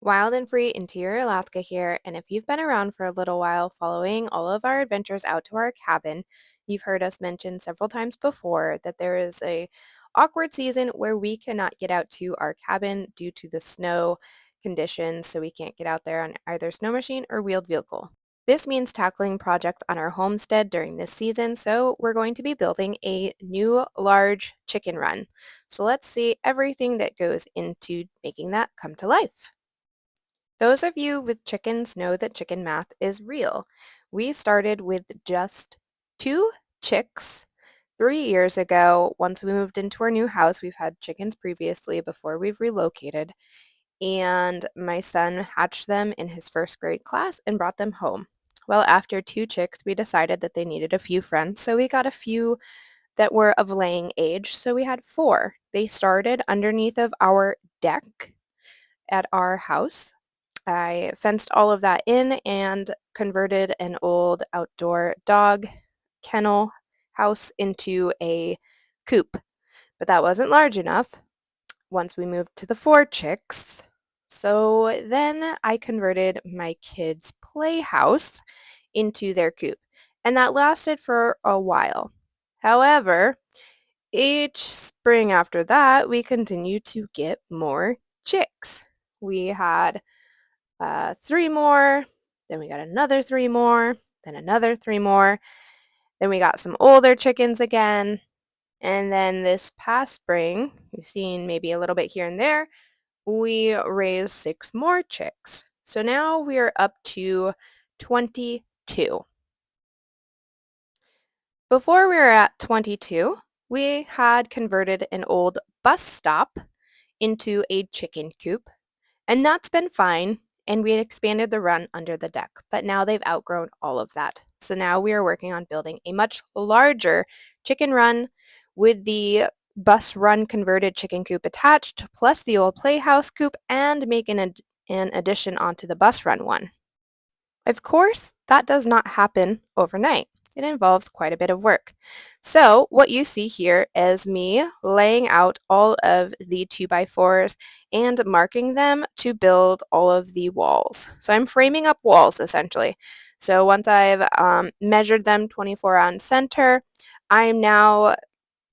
Wild and free interior Alaska here, and if you've been around for a little while following all of our adventures out to our cabin, you've heard us mention several times before that there is a awkward season where we cannot get out to our cabin due to the snow conditions, so we can't get out there on either snow machine or wheeled vehicle. This means tackling projects on our homestead during this season, so we're going to be building a new large chicken run. So let's see everything that goes into making that come to life. Those of you with chickens know that chicken math is real. We started with just 2 chicks 3 years ago. Once we moved into our new house, we've had chickens previously before we've relocated, and my son hatched them in his first grade class and brought them home. Well, after 2 chicks, we decided that they needed a few friends, so we got a few that were of laying age, so we had 4. They started underneath of our deck at our house. I fenced all of that in and converted an old outdoor dog kennel house into a coop, but that wasn't large enough once we moved to the 4 chicks. So then I converted my kids' playhouse into their coop, and that lasted for a while. However, each spring after that, we continued to get more chicks. We had 3 more, then we got another 3 more, then another 3 more, then we got some older chickens again, and then this past spring, we've seen maybe a little bit here and there, we raised 6 more chicks. So now we are up to 22. Before we were at 22, we had converted an old bus stop into a chicken coop, and that's been fine, and we had expanded the run under the deck, but now they've outgrown all of that. So now we are working on building a much larger chicken run with the bus run converted chicken coop attached, plus the old playhouse coop, and make an addition onto the bus run one. Of course, that does not happen overnight. It involves quite a bit of work. So what you see here is me laying out all of the 2x4s and marking them to build all of the walls. So I'm framing up walls essentially. So once I've measured them 24 on center, I'm now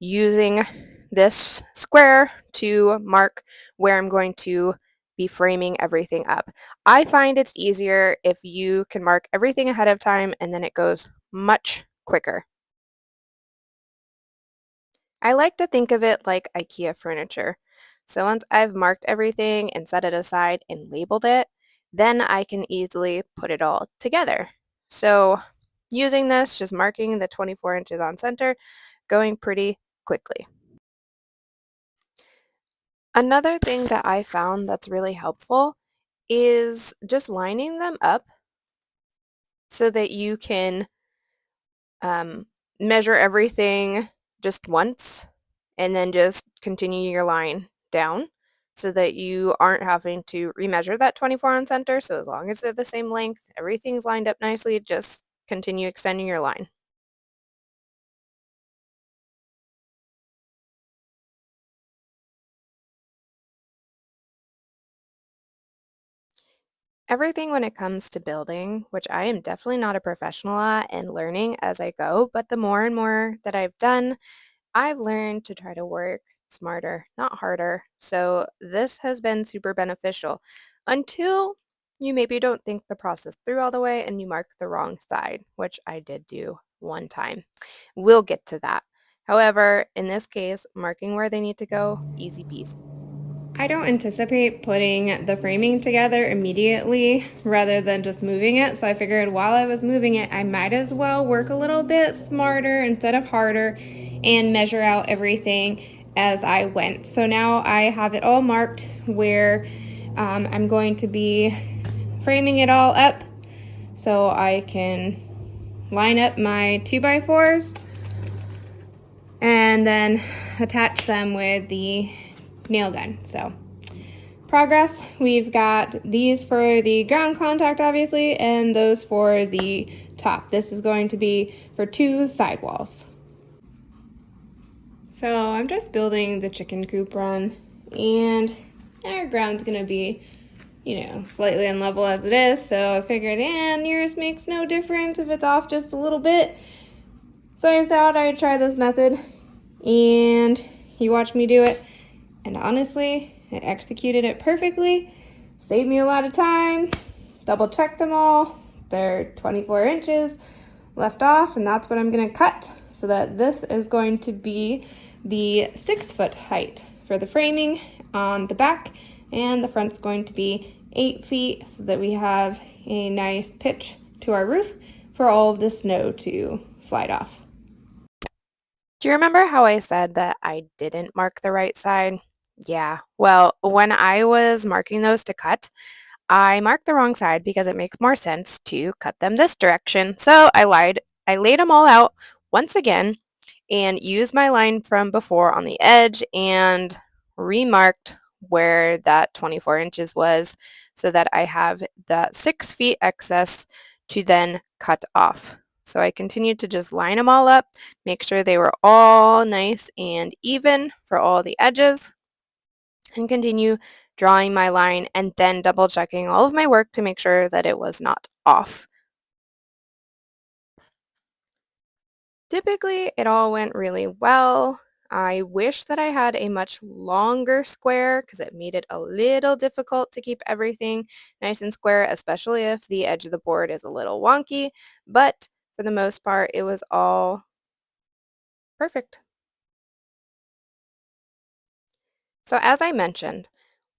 using this square to mark where I'm going to be framing everything up. I find it's easier if you can mark everything ahead of time, and then it goes much quicker. I like to think of it like IKEA furniture. So once I've marked everything and set it aside and labeled it, then I can easily put it all together. So using this, just marking the 24 inches on center, going pretty quickly. Another thing that I found that's really helpful is just lining them up so that you can um, measure everything just once and then just continue your line down so that you aren't having to remeasure that 24 on center. So as long as they're the same length, everything's lined up nicely, just continue extending your line. Everything when it comes to building, which I am definitely not a professional at and learning as I go, but the more and more that I've done, I've learned to try to work smarter, not harder. So this has been super beneficial until you maybe don't think the process through all the way and you mark the wrong side, which I did do one time. We'll get to that. However, in this case, marking where they need to go, easy peasy. I don't anticipate putting the framing together immediately rather than just moving it. So I figured while I was moving it, I might as well work a little bit smarter instead of harder and measure out everything as I went. So now I have it all marked where I'm going to be framing it all up so I can line up my 2x4s and then attach them with the nail gun. So progress, we've got these for the ground contact obviously, and those for the top. This is going to be for 2 sidewalls. So I'm just building the chicken coop run, and our ground's gonna be, slightly unlevel as it is. So I figured, yours makes no difference if it's off just a little bit. So I thought I'd try this method, and you watched me do it. And honestly, I executed it perfectly. Saved me a lot of time. Double checked them all. They're 24 inches left off, and that's what I'm gonna cut, so that this is going to be the 6-foot height for the framing on the back, and the front's going to be 8 feet, so that we have a nice pitch to our roof for all of the snow to slide off. Do you remember how I said that I didn't mark the right side? Yeah, well, when I was marking those to cut, I marked the wrong side because it makes more sense to cut them this direction. So I lied. I laid them all out once again and used my line from before on the edge and remarked where that 24 inches was, so that I have that 6 feet excess to then cut off. So I continued to just line them all up, make sure they were all nice and even for all the edges, and continue drawing my line and then double checking all of my work to make sure that it was not off. Typically, it all went really well. I wish that I had a much longer square because it made it a little difficult to keep everything nice and square, especially if the edge of the board is a little wonky, but for the most part, it was all perfect. So as I mentioned,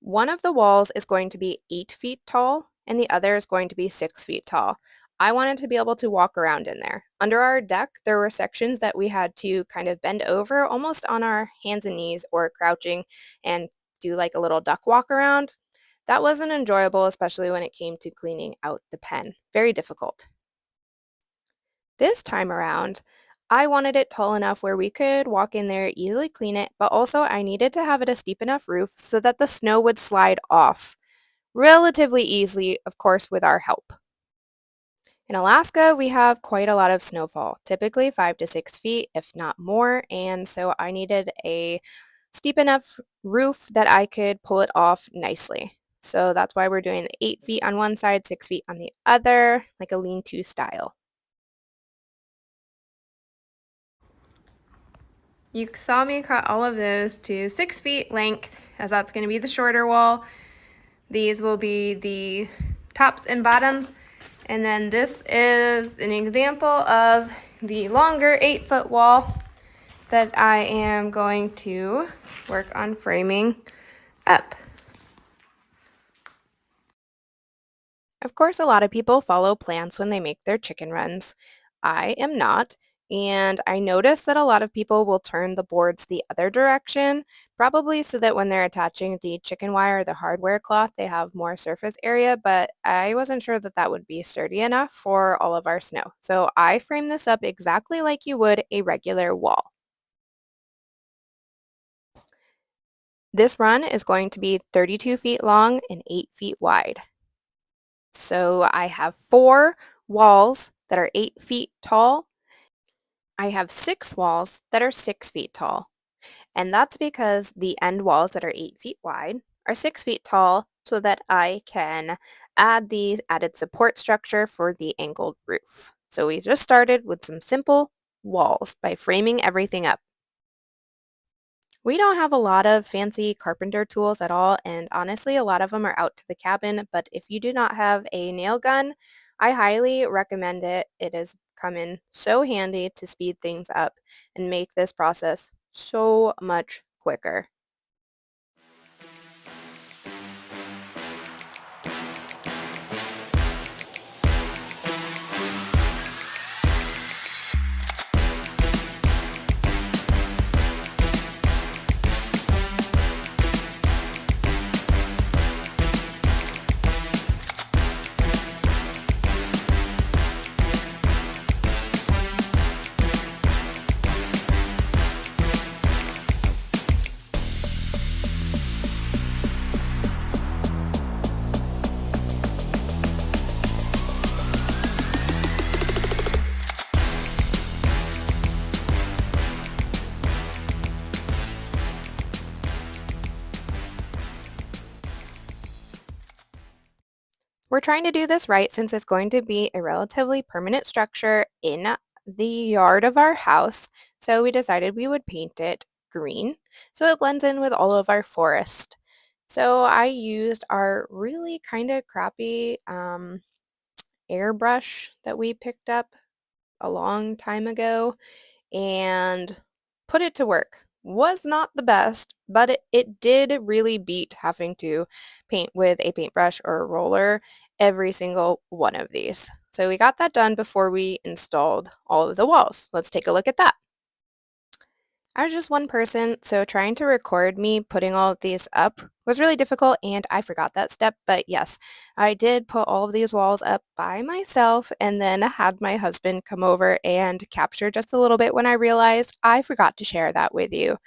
one of the walls is going to be 8 feet tall and the other is going to be 6 feet tall. I wanted to be able to walk around in there. Under our deck, there were sections that we had to kind of bend over almost on our hands and knees or crouching and do like a little duck walk around. That wasn't enjoyable, especially when it came to cleaning out the pen. Very difficult. This time around, I wanted it tall enough where we could walk in there, easily clean it, but also I needed to have it a steep enough roof so that the snow would slide off relatively easily, of course, with our help. In Alaska, we have quite a lot of snowfall, typically 5 to 6 feet, if not more, and so I needed a steep enough roof that I could pull it off nicely. So that's why we're doing the 8 feet on one side, 6 feet on the other, like a lean-to style. You saw me cut all of those to 6 feet length, as that's going to be the shorter wall. These will be the tops and bottoms. And then this is an example of the longer 8-foot wall that I am going to work on framing up. Of course, a lot of people follow plans when they make their chicken runs. I am not, and I notice that a lot of people will turn the boards the other direction, probably so that when they're attaching the chicken wire or the hardware cloth, they have more surface area, but I wasn't sure that that would be sturdy enough for all of our snow. So I framed this up exactly like you would a regular wall. This run is going to be 32 feet long and 8 feet wide. So I have 4 walls that are 8 feet tall. I have 6 walls that are 6 feet tall. And that's because the end walls that are 8 feet wide are 6 feet tall, so that I can add the added support structure for the angled roof. So we just started with some simple walls by framing everything up. We don't have a lot of fancy carpenter tools at all, and honestly, a lot of them are out to the cabin, but if you do not have a nail gun, I highly recommend it. It has come in so handy to speed things up and make this process so much quicker. We're trying to do this right since it's going to be a relatively permanent structure in the yard of our house, so we decided we would paint it green so it blends in with all of our forest. So I used our really kind of crappy airbrush that we picked up a long time ago and put it to work. Was not the best, but it did really beat having to paint with a paintbrush or a roller every single one of these. So we got that done before we installed all of the walls. Let's take a look at that. I was just one person, so trying to record me putting all of these up was really difficult, and I forgot that step. But yes, I did put all of these walls up by myself and then had my husband come over and capture just a little bit when I realized I forgot to share that with you.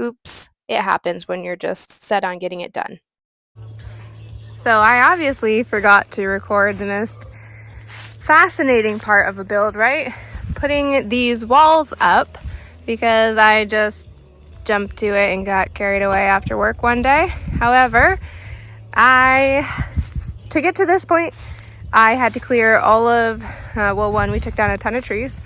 Oops, it happens when you're just set on getting it done. So I obviously forgot to record the most fascinating part of a build, right? Putting these walls up, because I just jumped to it and got carried away after work one day. However, to get to this point, I had to clear all of, one, we took down a ton of trees.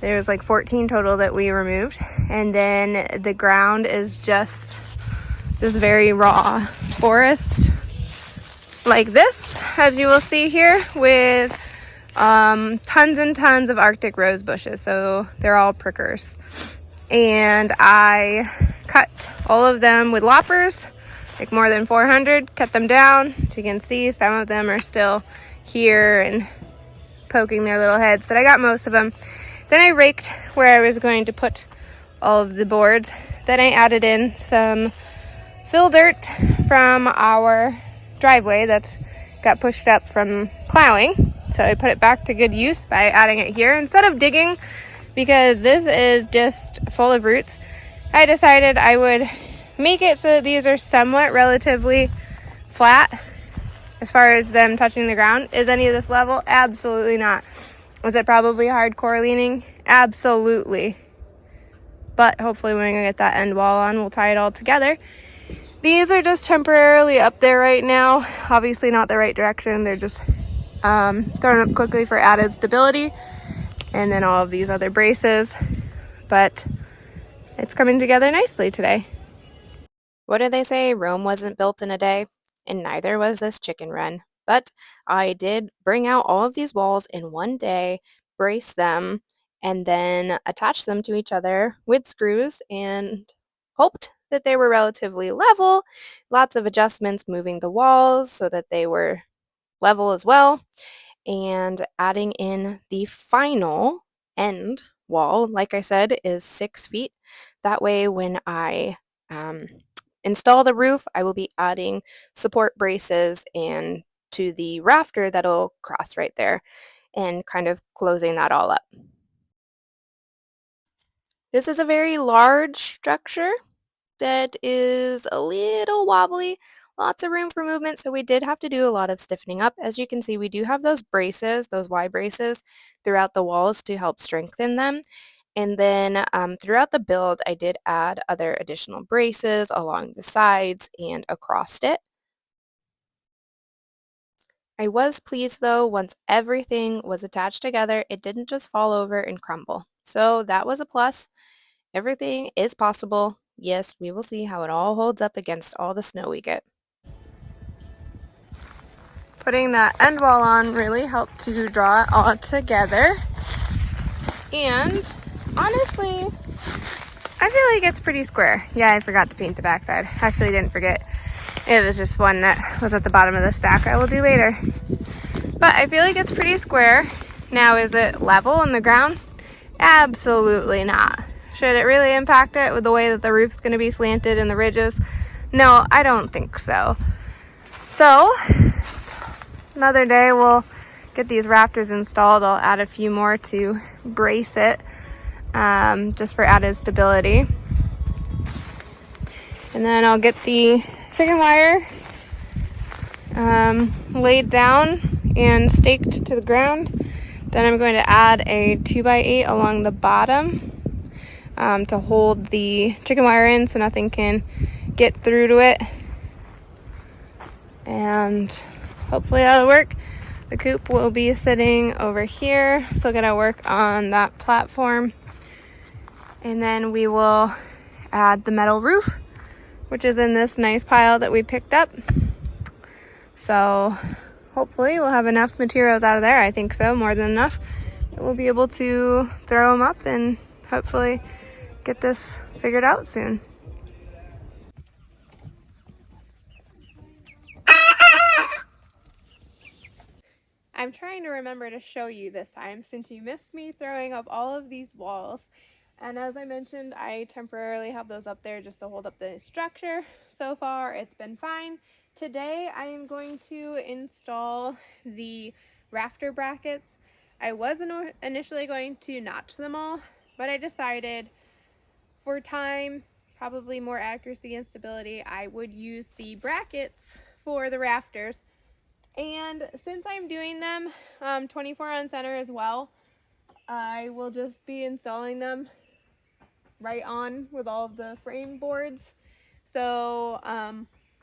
There's like 14 total that we removed. And then the ground is just this very raw forest like this, as you will see here, with tons and tons of Arctic rose bushes. So they're all prickers. And I cut all of them with loppers, like more than 400, cut them down. As you can see, some of them are still here and poking their little heads, but I got most of them. Then I raked where I was going to put all of the boards. Then I added in some fill dirt from our driveway that's got pushed up from plowing. So I put it back to good use by adding it here instead of digging, because this is just full of roots. I decided I would make it so that these are somewhat relatively flat as far as them touching the ground. Is any of this level? Absolutely not. Is it probably hardcore leaning? Absolutely. But hopefully when we get that end wall on, we'll tie it all together. These are just temporarily up there right now. Obviously not the right direction. They're just thrown up quickly for added stability. And then all of these other braces. But it's coming together nicely today. What did they say? Rome wasn't built in a day, and neither was this chicken run. But I did bring out all of these walls in one day, brace them, and then attach them to each other with screws and hoped that they were relatively level. Lots of adjustments moving the walls so that they were level as well, and adding in the final end wall, like I said, is 6 feet. That way when I install the roof, I will be adding support braces and to the rafter that'll cross right there and kind of closing that all up. This is a very large structure that is a little wobbly, lots of room for movement, so we did have to do a lot of stiffening up. As you can see, we do have those braces, those Y braces, throughout the walls to help strengthen them. And then throughout the build, I did add other additional braces along the sides and across it. I was pleased though, once everything was attached together, it didn't just fall over and crumble. So that was a plus. Everything is possible. Yes, we will see how it all holds up against all the snow we get. Putting that end wall on really helped to draw it all together. And honestly, I feel like it's pretty square. Yeah, I forgot to paint the backside. Actually, I didn't forget. It was just one that was at the bottom of the stack I will do later. But I feel like it's pretty square. Now, is it level on the ground? Absolutely not. Should it really impact it with the way that the roof's going to be slanted and the ridges? No, I don't think so. So, another day we'll get these rafters installed. I'll add a few more to brace it, just for added stability. And then I'll get the chicken wire laid down and staked to the ground. Then I'm going to add a 2x8 along the bottom to hold the chicken wire in so nothing can get through to it. And hopefully that'll work. The coop will be sitting over here. Still gonna work on that platform. And then we will add the metal roof, which is in this nice pile that we picked up. So hopefully we'll have enough materials out of there. I think so, more than enough. We'll be able to throw them up and hopefully get this figured out soon. I'm trying to remember to show you this time since you missed me throwing up all of these walls. And as I mentioned, I temporarily have those up there just to hold up the structure. So far, it's been fine. Today, I am going to install the rafter brackets. I was initially going to notch them all, but I decided for time, probably more accuracy and stability, I would use the brackets for the rafters. And since I'm doing them 24 on center as well, I will just be installing them right on with all of the frame boards. So I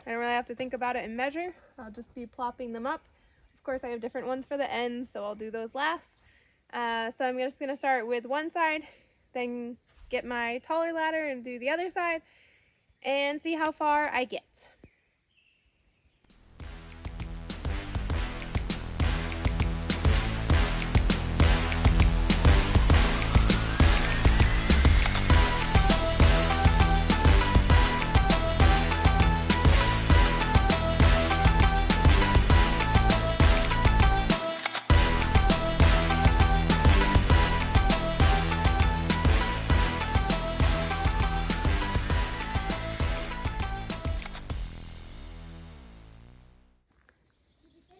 don't really have to think about it and measure. I'll just be plopping them up. Of course, I have different ones for the ends, so I'll do those last. So I'm just gonna start with one side, then get my taller ladder and do the other side, and see how far I get.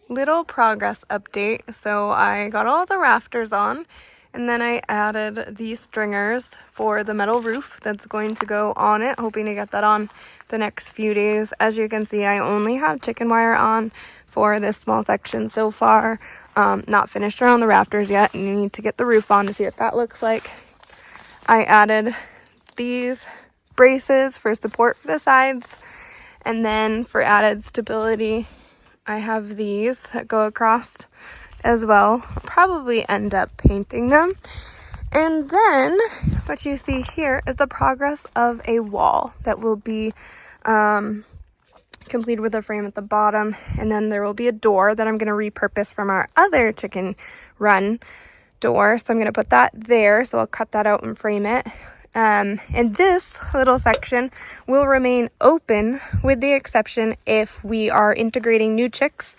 Little progress update. So I got all the rafters on, and then I added these stringers for the metal roof that's going to go on it, hoping to get that on the next few days. As you can see, I only have chicken wire on for this small section so far. Not finished around the rafters yet, and you need to get the roof on to see what that looks like. I added these braces for support for the sides, and then for added stability, I have these that go across as well. I'll probably end up painting them. And then what you see here is the progress of a wall that will be completed with a frame at the bottom. And then there will be a door that I'm going to repurpose from our other chicken run door. So I'm going to put that there. So I'll cut that out and frame it. And this little section will remain open with the exception if we are integrating new chicks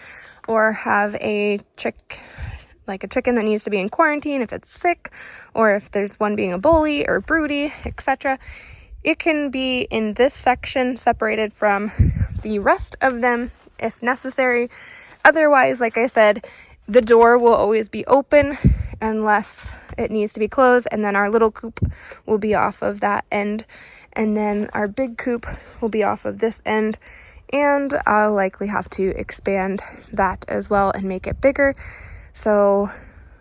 or have a chick, like a chicken that needs to be in quarantine, if it's sick, or if there's one being a bully or broody, etc. It can be in this section separated from the rest of them if necessary. Otherwise, like I said, the door will always be open unless it needs to be closed, and then our little coop will be off of that end, and then our big coop will be off of this end, and I'll likely have to expand that as well and make it bigger. So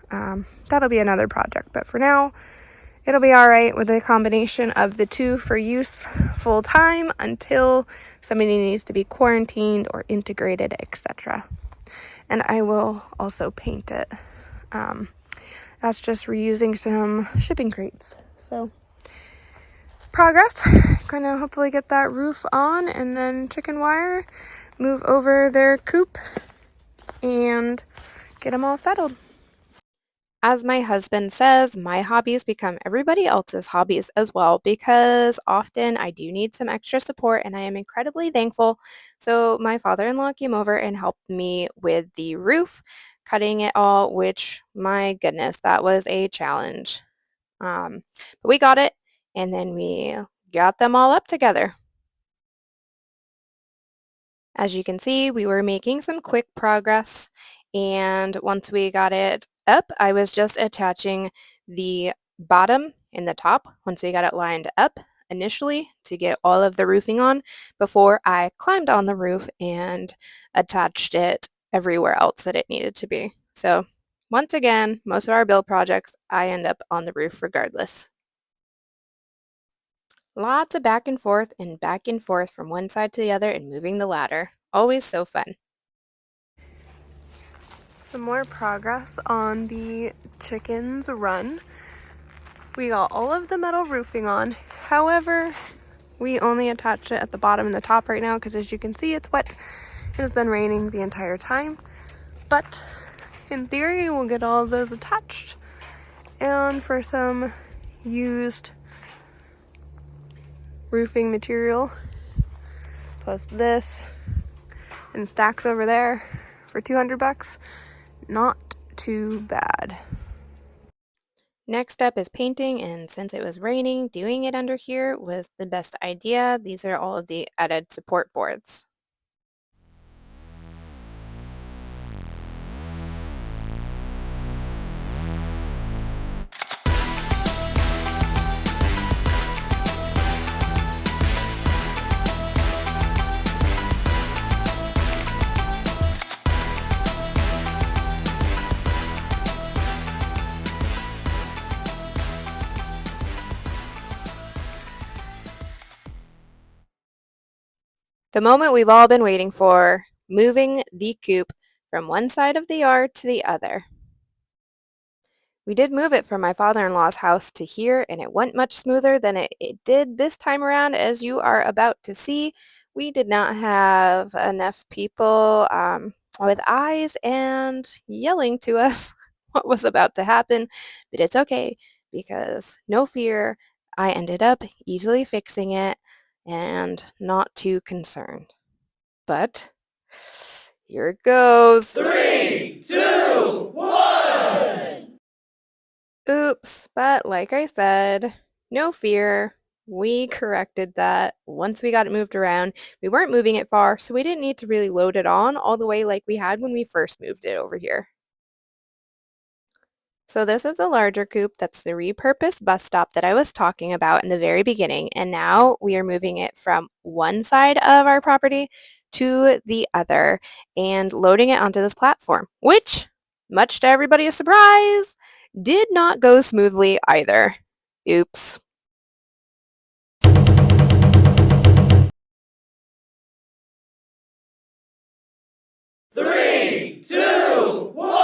that'll be another project, but for now it'll be all right with a combination of the two for use full time until somebody needs to be quarantined or integrated, etc. And I will also paint it. That's just reusing some shipping crates. So progress. Gonna hopefully get that roof on, and then chicken wire, move over their coop, and get them all settled. As my husband says, my hobbies become everybody else's hobbies as well, because often I do need some extra support, and I am incredibly thankful. So my father-in-law came over and helped me with the roof, cutting it all, which, my goodness, that was a challenge. But we got it, and then we got them all up together. As you can see, we were making some quick progress, and once we got it up, I was just attaching the bottom and the top once we got it lined up initially to get all of the roofing on before I climbed on the roof and attached it everywhere else that it needed to be. So once again, most of our build projects, I end up on the roof regardless. Lots of back and forth from one side to the other and moving the ladder. Always so fun. Some more progress on the chickens run. We got all of the metal roofing on. However, we only attached it at the bottom and the top right now because as you can see, it's wet. It has been raining the entire time. But in theory, we'll get all of those attached. And for some used roofing material, plus this and stacks over there for $200, not too bad. Next up is painting, and since it was raining, doing it under here was the best idea. These are all of the added support boards. The moment we've all been waiting for, moving the coop from one side of the yard to the other. We did move it from my father-in-law's house to here, and it went much smoother than it did this time around, as you are about to see. We did not have enough people with eyes and yelling to us what was about to happen, but it's okay because no fear, I ended up easily fixing it and not too concerned. But here it goes. 3, 2, 1! Oops, but like I said, no fear. We corrected that once we got it moved around. We weren't moving it far, so we didn't need to really load it on all the way like we had when we first moved it over here. So this is the larger coop. That's the repurposed bus stop that I was talking about in the very beginning, and now we are moving it from one side of our property to the other and loading it onto this platform, which, much to everybody's surprise, did not go smoothly either. Oops. Three, two, one!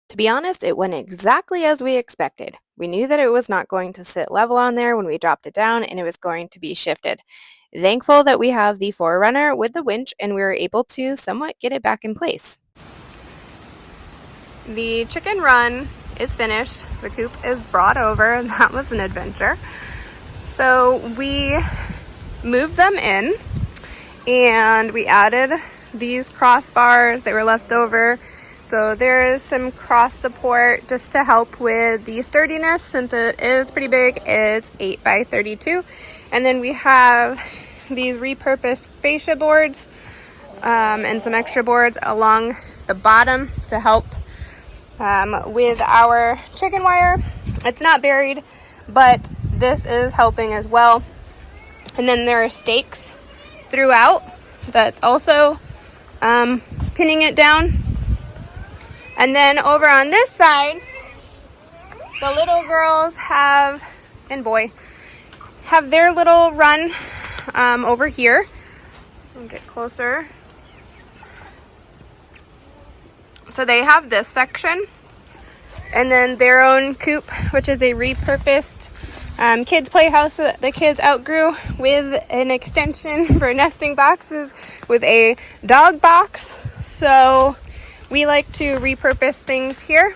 To be honest, it went exactly as we expected. We knew that it was not going to sit level on there when we dropped it down, and it was going to be shifted. Thankful that we have the Forerunner with the winch, and we were able to somewhat get it back in place. The chicken run is finished. The coop is brought over, and that was an adventure. So we moved them in, and we added these crossbars. They were left over. So there is some cross support just to help with the sturdiness since it is pretty big. It's 8 by 32. And then we have these repurposed fascia boards and some extra boards along the bottom to help with our chicken wire. It's not buried, but this is helping as well. And then there are stakes throughout that's also pinning it down. And then over on this side, the little girls have, and boy, have their little run over here. I'll get closer. So they have this section, and then their own coop, which is a repurposed kids playhouse that the kids outgrew, with an extension for nesting boxes with a dog box. So we like to repurpose things here.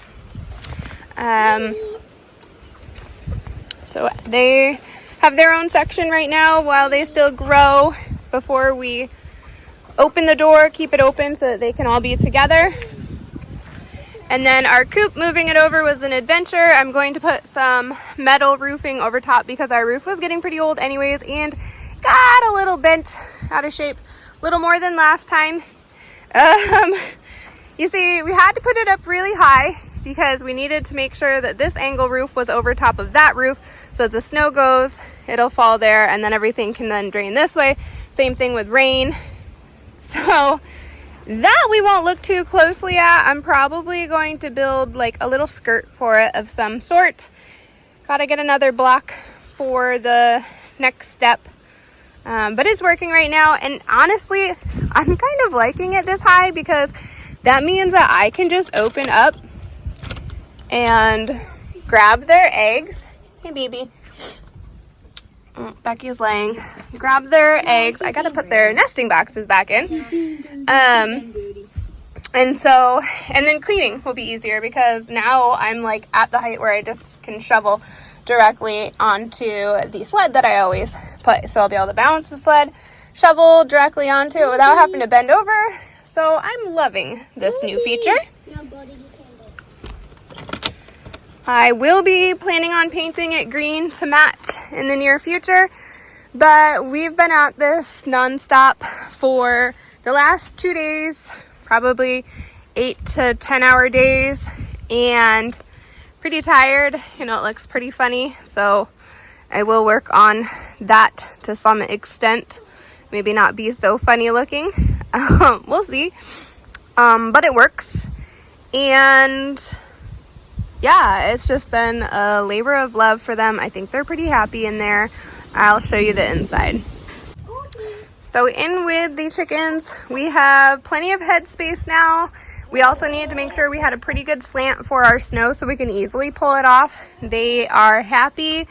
So they have their own section right now while they still grow before we open the door, keep it open so that they can all be together. And then our coop, moving it over was an adventure. I'm going to put some metal roofing over top because our roof was getting pretty old anyways and got a little bent out of shape, a little more than last time. You see, we had to put it up really high because we needed to make sure that this angle roof was over top of that roof. So as the snow goes, it'll fall there and then everything can then drain this way. Same thing with rain. So that we won't look too closely at. I'm probably going to build like a little skirt for it of some sort. Gotta get another block for the next step. But it's working right now. And honestly, I'm kind of liking it this high because that means that I can just open up and grab their eggs. Hey, baby. Becky's laying. Grab their eggs. I gotta put their nesting boxes back in. And then cleaning will be easier because now I'm like at the height where I just can shovel directly onto the sled that I always put. So I'll be able to balance the sled, shovel directly onto it without having to bend over. So I'm loving this new feature. I will be planning on painting it green to match in the near future, but we've been at this nonstop for the last 2 days, probably 8 to 10 hour days, and pretty tired. You know, it looks pretty funny, so I will work on that to some extent. Maybe not be so funny looking. We'll see. But it works. And yeah, it's just been a labor of love for them. I think they're pretty happy in there. I'll show you the inside. So in with the chickens, we have plenty of head space now. We also needed to make sure we had a pretty good slant for our snow so we can easily pull it off. They are happy.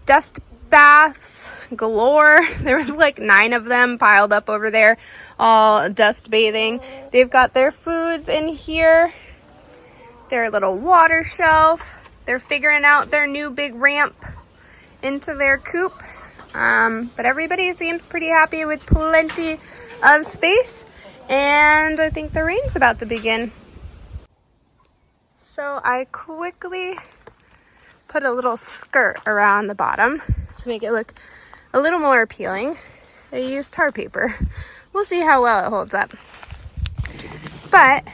Dust baths galore. There was like 9 of them piled up over there, all dust bathing. They've got their foods in here, their little water shelf. They're figuring out their new big ramp into their coop. But everybody seems pretty happy with plenty of space. And I think the rain's about to begin. So I quickly put a little skirt around the bottom to make it look a little more appealing. I used tar paper. We'll see how well it holds up. But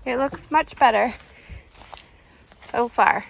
it looks much better so far.